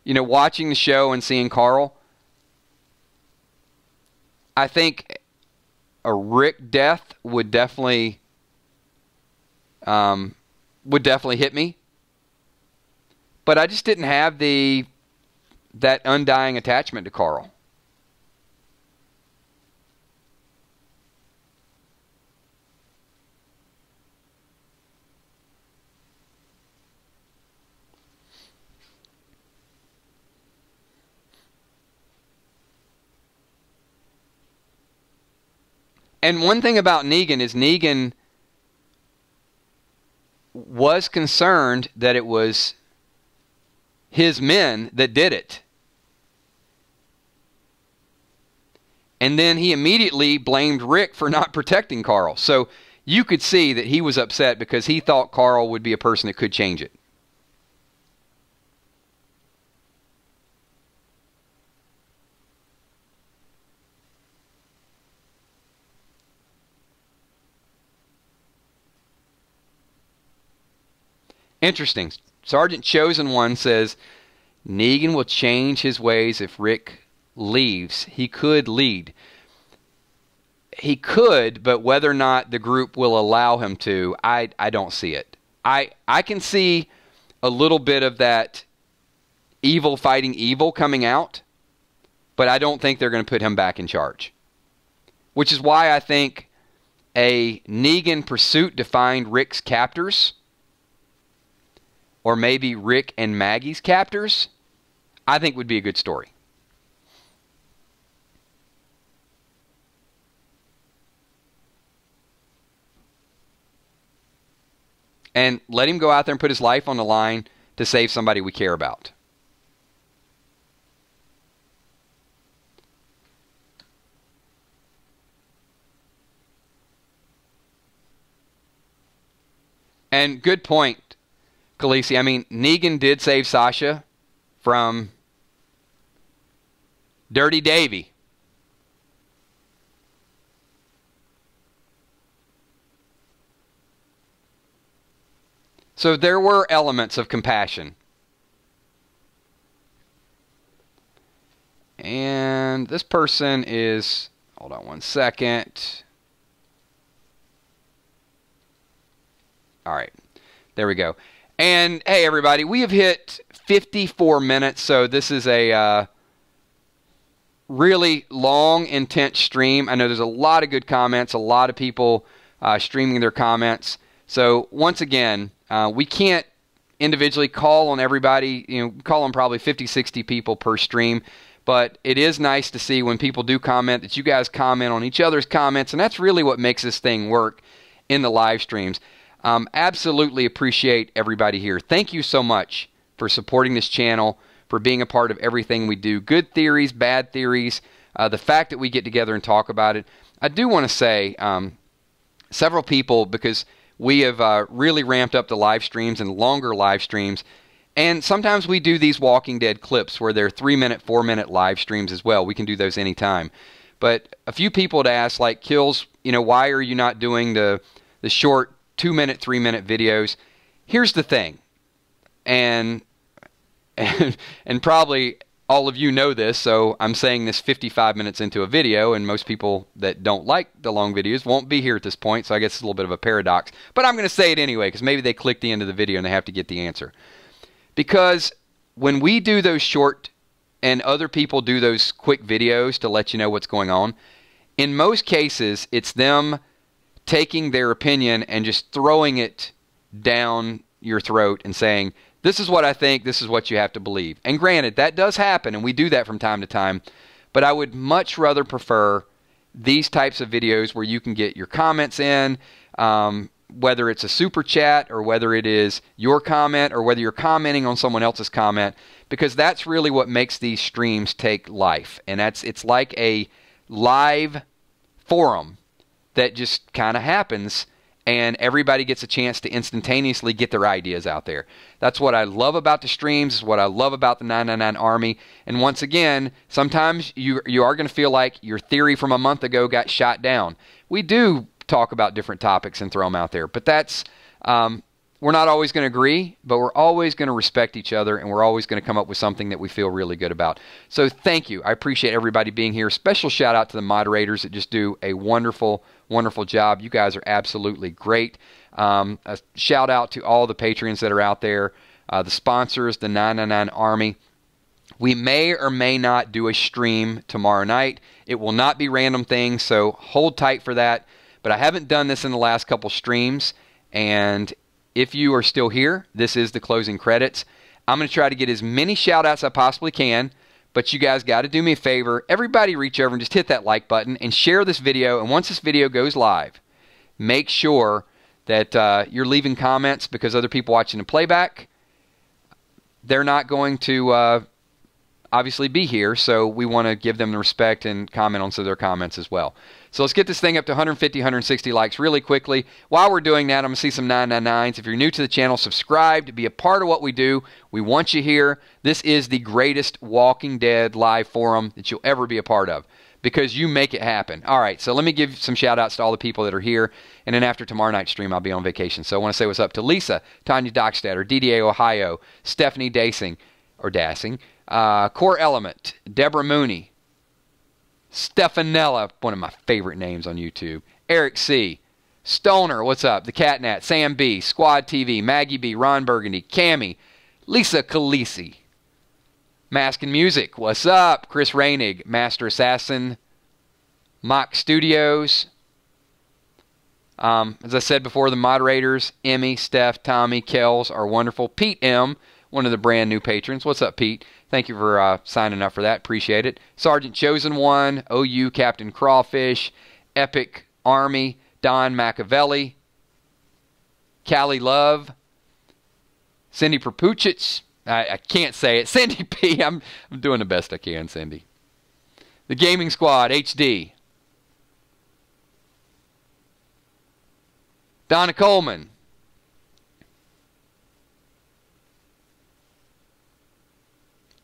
You know, watching the show and seeing Carl, I think a Rick death would definitely hit me. But I just didn't have that undying attachment to Carl. And one thing about Negan is Negan was concerned that it was his men that did it. And then he immediately blamed Rick for not protecting Carl. So you could see that he was upset because he thought Carl would be a person that could change it. Interesting. Sergeant Chosen One says, Negan will change his ways if Rick leaves. He could lead. He could, but whether or not the group will allow him to, I don't see it. I can see a little bit of that evil fighting evil coming out, but I don't think they're going to put him back in charge. Which is why I think a Negan pursuit to find Rick's captors, or maybe Rick and Maggie's captors, I think would be a good story. And let him go out there and put his life on the line to save somebody we care about. And good point, Khaleesi. I mean, Negan did save Sasha from Dirty Davy. So there were elements of compassion. And this person is, hold on one second. All right, there we go. And hey, everybody, we have hit 54 minutes, so this is a really long, intense stream. I know there's a lot of good comments, a lot of people streaming their comments. So once again, we can't individually call on everybody, call on probably 50, 60 people per stream. But it is nice to see when people do comment that you guys comment on each other's comments, and that's really what makes this thing work in the live streams. Absolutely appreciate everybody here. Thank you so much for supporting this channel, for being a part of everything we do. Good theories, bad theories, the fact that we get together and talk about it. I do want to say several people, because we have really ramped up the live streams and longer live streams. And sometimes we do these Walking Dead clips where they're 3-minute, 4-minute live streams as well. We can do those anytime. But a few people had asked, like, Kills, you know, why are you not doing the short 2-minute, 3-minute videos? Here's the thing. And probably all of you know this, so I'm saying this 55 minutes into a video, and most people that don't like the long videos won't be here at this point, so I guess it's a little bit of a paradox. But I'm going to say it anyway, because maybe they click the end of the video and they have to get the answer. Because when we do those short and other people do those quick videos to let you know what's going on, in most cases, it's them taking their opinion and just throwing it down your throat and saying, this is what I think, this is what you have to believe. And granted, that does happen, and we do that from time to time, but I would much rather prefer these types of videos where you can get your comments in, whether it's a super chat or whether it is your comment or whether you're commenting on someone else's comment, because that's really what makes these streams take life. And it's like a live forum that just kind of happens, and everybody gets a chance to instantaneously get their ideas out there. That's what I love about the streams, is what I love about the 999 Army. And once again, sometimes you are going to feel like your theory from a month ago got shot down. We do talk about different topics and throw them out there, but that's we're not always going to agree, but we're always going to respect each other, and we're always going to come up with something that we feel really good about. So thank you. I appreciate everybody being here. Special shout out to the moderators that just do a wonderful, wonderful job. You guys are absolutely great. A shout out to all the patrons that are out there, the sponsors, the 999 Army. We may or may not do a stream tomorrow night. It will not be random things, so hold tight for that. But I haven't done this in the last couple streams, and if you are still here, this is the closing credits. I'm going to try to get as many shout-outs as I possibly can, but you guys got to do me a favor. Everybody reach over and just hit that like button and share this video, and once this video goes live, make sure that you're leaving comments, because other people watching the playback, they're not going to obviously be here, so we want to give them the respect and comment on some of their comments as well. So let's get this thing up to 150, 160 likes really quickly. While we're doing that, I'm going to see some 999s. If you're new to the channel, subscribe to be a part of what we do. We want you here. This is the greatest Walking Dead live forum that you'll ever be a part of, because you make it happen. All right, so let me give some shout-outs to all the people that are here, and then after tomorrow night's stream, I'll be on vacation. So I want to say what's up to Lisa, Tanya Dockstader, DDA Ohio, Stephanie Dasing, Core Element, Deborah Mooney, Stefanella, one of my favorite names on YouTube, Eric C., Stoner, what's up, The Catnat, Sam B., Squad TV, Maggie B., Ron Burgundy, Cammy, Lisa Khaleesi, Mask and Music, what's up, Chris Rainig, Master Assassin, Mock Studios. As I said before, the moderators, Emmy, Steph, Tommy, Kells are wonderful. Pete M., one of the brand new patrons. What's up, Pete? Thank you for signing up for that. Appreciate it. Sergeant Chosen One, OU Captain Crawfish, Epic Army, Don Machiavelli, Callie Love, Cindy Perpuchich. I can't say it. Cindy P. I'm doing the best I can, Cindy. The Gaming Squad, HD. Donna Coleman.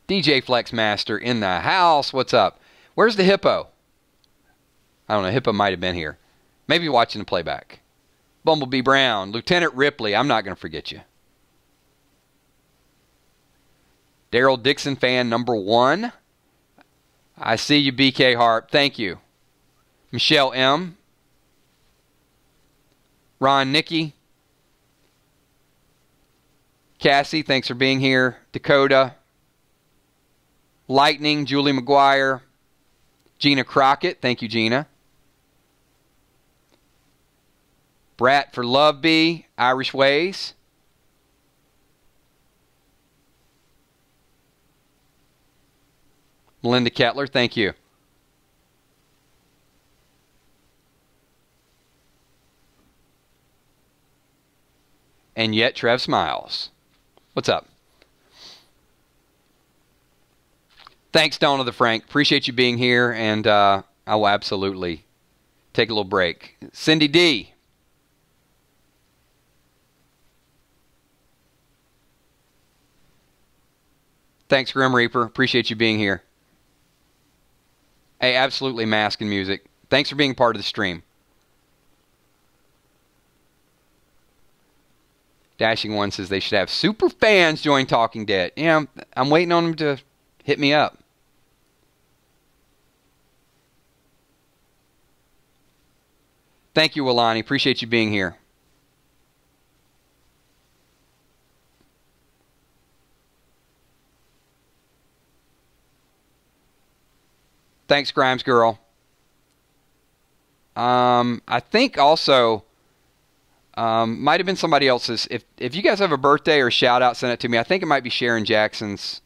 DJ Flexmaster in the house. What's up? Where's the hippo? I don't know. Hippo might have been here. Maybe watching the playback. Bumblebee Brown. Lieutenant Ripley. I'm not going to forget you. Daryl Dixon fan number 1. I see you, BK Harp. Thank you. Michelle M. Ron Nicky. Cassie, thanks for being here. Dakota. Lightning, Julie McGuire, Gina Crockett, thank you, Gina. Brat for Love Bee, Irish Ways. Melinda Kettler, thank you. And yet Trev smiles. What's up? Thanks, Donna the Frank. Appreciate you being here, and I will absolutely take a little break. Cindy D. Thanks, Grim Reaper. Appreciate you being here. Hey, absolutely Mask and Music. Thanks for being part of the stream. Dashing One says they should have super fans join Talking Dead. Yeah, I'm waiting on them to hit me up. Thank you, Wilani. Appreciate you being here. Thanks, Grimes Girl. I think also might have been somebody else's. If you guys have a birthday or shout out, send it to me. I think it might be Sharon Jackson's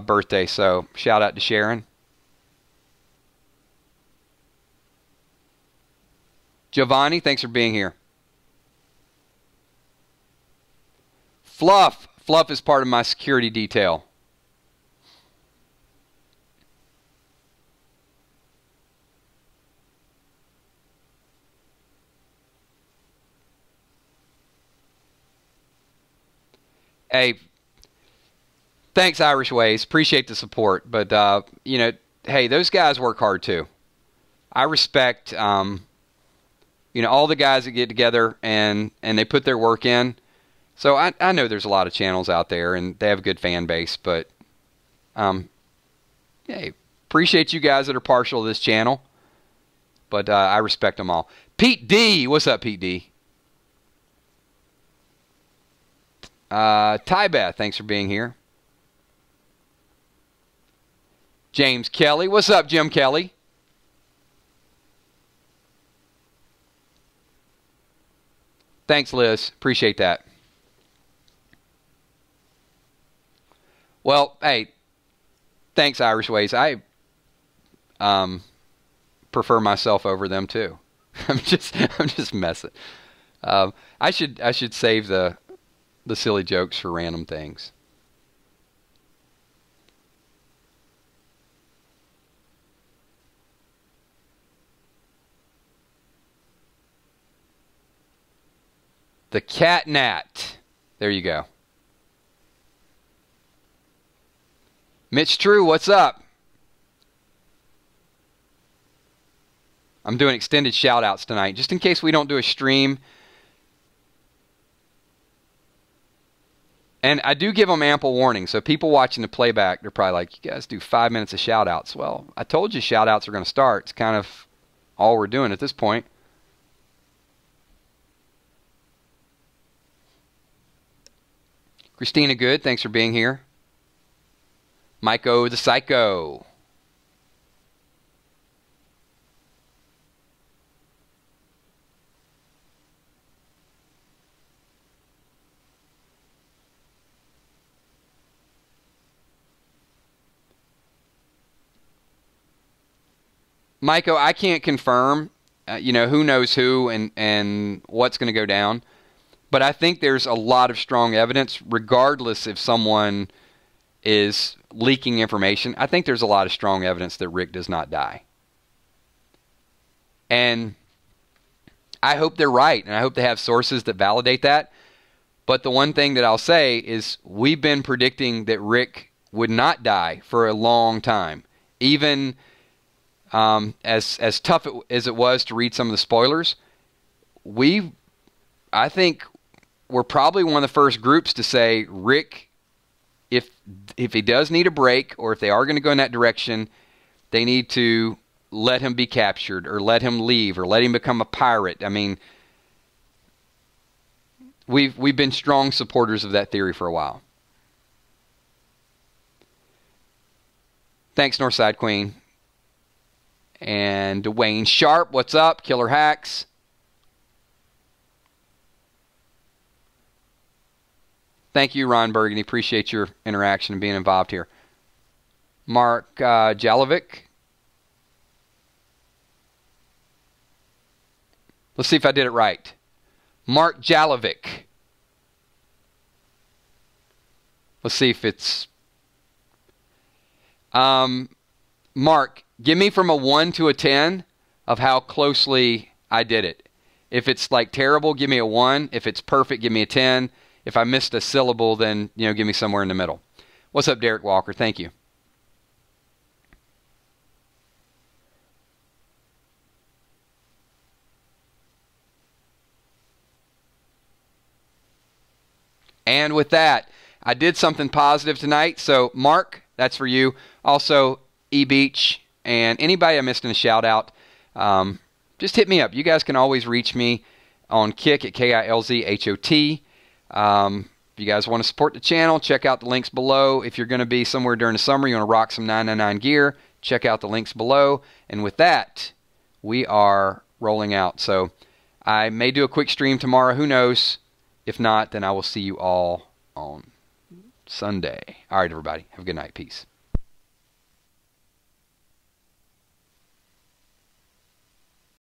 birthday. So shout out to Sharon. Giovanni, thanks for being here. Fluff. Fluff is part of my security detail. Hey, thanks, Irish Ways. Appreciate the support. But, you know, hey, those guys work hard, too. I respect, you know, all the guys that get together and they put their work in. So I know there's a lot of channels out there, and they have a good fan base. But, hey, appreciate you guys that are partial to this channel. But I respect them all. Pete D. What's up, Pete D.? Tybeth, thanks for being here. James Kelly. What's up, Jim Kelly? Thanks, Liz. Appreciate that. Well, hey, thanks, Irish Ways. I prefer myself over them too. I'm just messing. I should save the silly jokes for random things. The Cat Nat. There you go. Mitch True, what's up? I'm doing extended shout-outs tonight, just in case we don't do a stream. And I do give them ample warning, so people watching the playback, they're probably like, you guys do 5 minutes of shout-outs. Well, I told you shout-outs are going to start. It's kind of all we're doing at this point. Christina Good, thanks for being here. Myko the Psycho. Myko, I can't confirm, you know, who knows who and what's going to go down. But I think there's a lot of strong evidence, regardless if someone is leaking information. I think there's a lot of strong evidence that Rick does not die. And I hope they're right, and I hope they have sources that validate that. But the one thing that I'll say is we've been predicting that Rick would not die for a long time. Even as tough as it was to read some of the spoilers, I think we're probably one of the first groups to say Rick, if he does need a break, or if they are going to go in that direction, they need to let him be captured, or let him leave, or let him become a pirate. I mean, we've been strong supporters of that theory for a while. Thanks, Northside Queen. And Dwayne Sharp, what's up? Killer Hacks. Thank you, Ron Burgundy. Appreciate your interaction and being involved here. Mark Jalovic. Let's see if I did it right. Mark Jalovic. Let's see if it's... Mark, give me from a 1 to a 10 of how closely I did it. If it's like terrible, give me a 1. If it's perfect, give me a 10. If I missed a syllable, then, you know, give me somewhere in the middle. What's up, Derek Walker? Thank you. And with that, I did something positive tonight. So, Mark, that's for you. Also, E-Beach, and anybody I missed in a shout-out, just hit me up. You guys can always reach me on Kik at KILZHOT. If you guys want to support the channel, check out the links below. If you're going to be somewhere during the summer, you want to rock some 999 gear, check out the links below. And with that, we are rolling out. So, I may do a quick stream tomorrow. Who knows? If not, then I will see you all on Sunday. All right, everybody. Have a good night. Peace.